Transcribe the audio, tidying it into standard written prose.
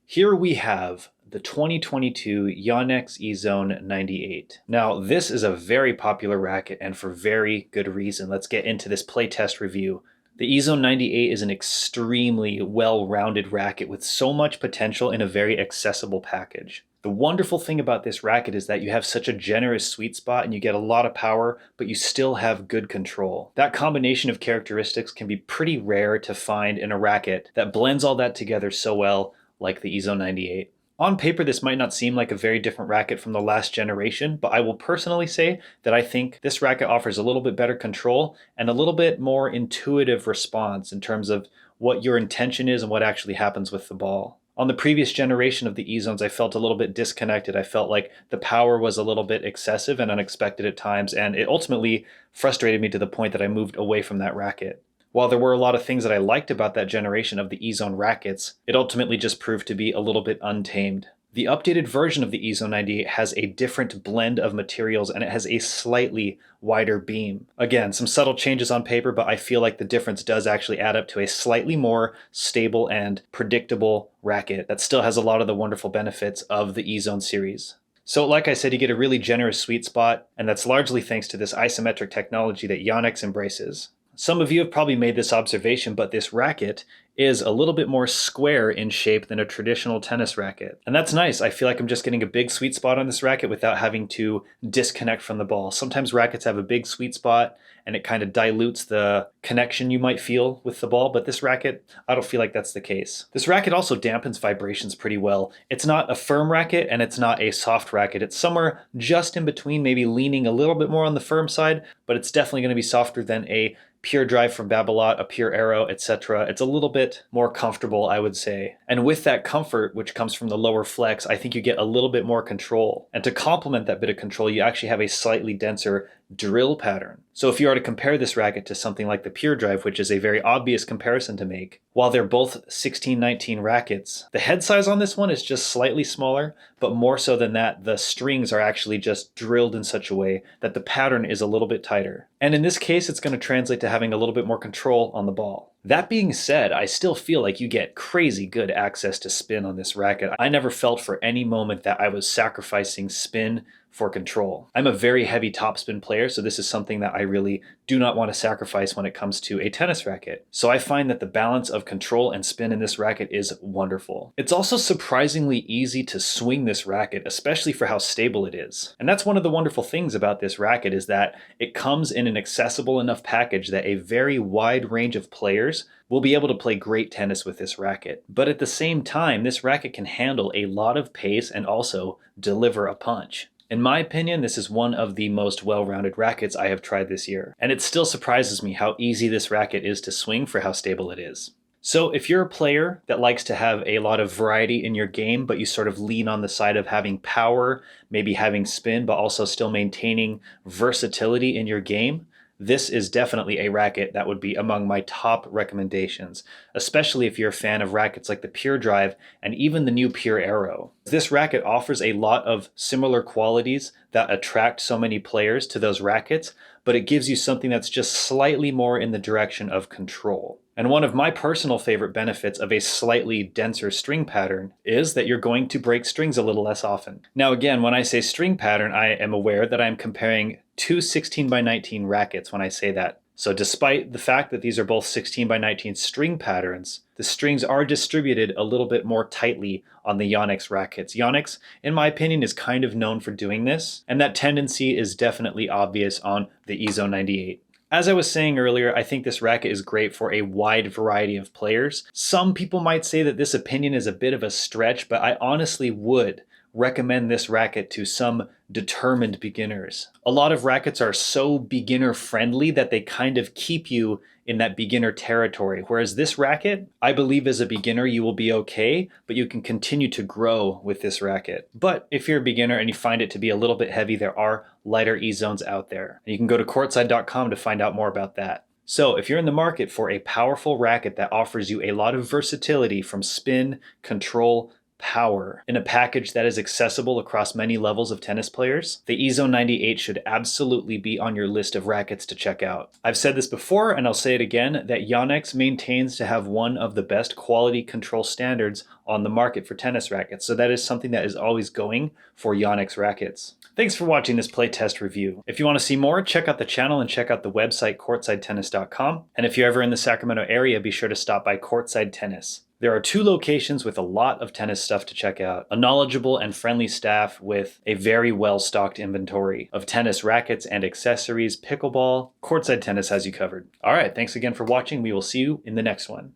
Here we have the 2022 Yonex Ezone 98. Now, this is a very popular racket and for very good reason. Let's get into this playtest review. The Ezone 98 is an extremely well-rounded racket with so much potential in a very accessible package. The wonderful thing about this racket is that you have such a generous sweet spot and you get a lot of power, but you still have good control. That combination of characteristics can be pretty rare to find in a racket that blends all that together so well, like the Ezone 98. On paper, this might not seem like a very different racket from the last generation, but I will personally say that I think this racket offers a little bit better control and a little bit more intuitive response in terms of what your intention is and what actually happens with the ball. On the previous generation of the Ezones, I felt a little bit disconnected. I felt like the power was a little bit excessive and unexpected at times, and it ultimately frustrated me to the point that I moved away from that racket. While there were a lot of things that I liked about that generation of the Ezone rackets, it ultimately just proved to be a little bit untamed. The updated version of the Ezone 98 has a different blend of materials and it has a slightly wider beam. Again, some subtle changes on paper, but I feel like the difference does actually add up to a slightly more stable and predictable racket that still has a lot of the wonderful benefits of the Ezone series. So like I said, you get a really generous sweet spot, and that's largely thanks to this isometric technology that Yonex embraces. Some of you have probably made this observation, but this racket is a little bit more square in shape than a traditional tennis racket. And that's nice. I feel like I'm just getting a big sweet spot on this racket without having to disconnect from the ball. Sometimes rackets have a big sweet spot and it kind of dilutes the connection you might feel with the ball, but this racket, I don't feel like that's the case. This racket also dampens vibrations pretty well. It's not a firm racket and it's not a soft racket. It's somewhere just in between, maybe leaning a little bit more on the firm side, but it's definitely going to be softer than a pure drive from Babolat, a pure arrow, etc. It's a little bit more comfortable, I would say. And with that comfort, which comes from the lower flex, I think you get a little bit more control. And to complement that bit of control, you actually have a slightly denser drill pattern. So if you are to compare this racket to something like the Pure Drive, which is a very obvious comparison to make, while they're both 1619 rackets, the head size on this one is just slightly smaller, but more so than that, the strings are actually just drilled in such a way that the pattern is a little bit tighter. And in this case, it's going to translate to having a little bit more control on the ball. That being said, I still feel like you get crazy good access to spin on this racket. I never felt for any moment that I was sacrificing spin for control. I'm a very heavy topspin player, so this is something that I really do not want to sacrifice when it comes to a tennis racket. So I find that the balance of control and spin in this racket is wonderful. It's also surprisingly easy to swing this racket, especially for how stable it is. And that's one of the wonderful things about this racket is that it comes in an accessible enough package that a very wide range of players will be able to play great tennis with this racket. But at the same time, this racket can handle a lot of pace and also deliver a punch. In my opinion, this is one of the most well-rounded rackets I have tried this year, and it still surprises me how easy this racket is to swing for how stable it is. So if you're a player that likes to have a lot of variety in your game, but you sort of lean on the side of having power, maybe having spin, but also still maintaining versatility in your game, this is definitely a racket that would be among my top recommendations, especially if you're a fan of rackets like the Pure Drive and even the new Pure Arrow. This racket offers a lot of similar qualities that attract so many players to those rackets, but it gives you something that's just slightly more in the direction of control. And one of my personal favorite benefits of a slightly denser string pattern is that you're going to break strings a little less often. Now again, when I say string pattern, I am aware that I'm comparing two 16x19 rackets when I say that. So despite the fact that these are both 16x19 string patterns, the strings are distributed a little bit more tightly on the Yonex rackets. Yonex, in my opinion, is kind of known for doing this, and that tendency is definitely obvious on the Ezone 98. As I was saying earlier, I think this racket is great for a wide variety of players. Some people might say that this opinion is a bit of a stretch, but I honestly would recommend this racket to some determined beginners. A lot of rackets are so beginner friendly that they kind of keep you in that beginner territory. Whereas this racket, I believe as a beginner you will be okay, but you can continue to grow with this racket. But if you're a beginner and you find it to be a little bit heavy, there are lighter Ezones out there. You can go to courtside.com to find out more about that. So if you're in the market for a powerful racket that offers you a lot of versatility from spin, control, power in a package that is accessible across many levels of tennis players, the Ezone 98 should absolutely be on your list of rackets to check out. I've said this before and I'll say it again, that Yonex maintains to have one of the best quality control standards on the market for tennis rackets, so that is something that is always going for Yonex rackets. Thanks for watching this playtest review. If you want to see more, check out the channel and check out the website courtsidetennis.com. And if you're ever in the Sacramento area, be sure to stop by Courtside Tennis. There are 2 locations with a lot of tennis stuff to check out. A knowledgeable and friendly staff with a very well-stocked inventory of tennis rackets and accessories, pickleball. Courtside Tennis has you covered. All right, thanks again for watching. We will see you in the next one.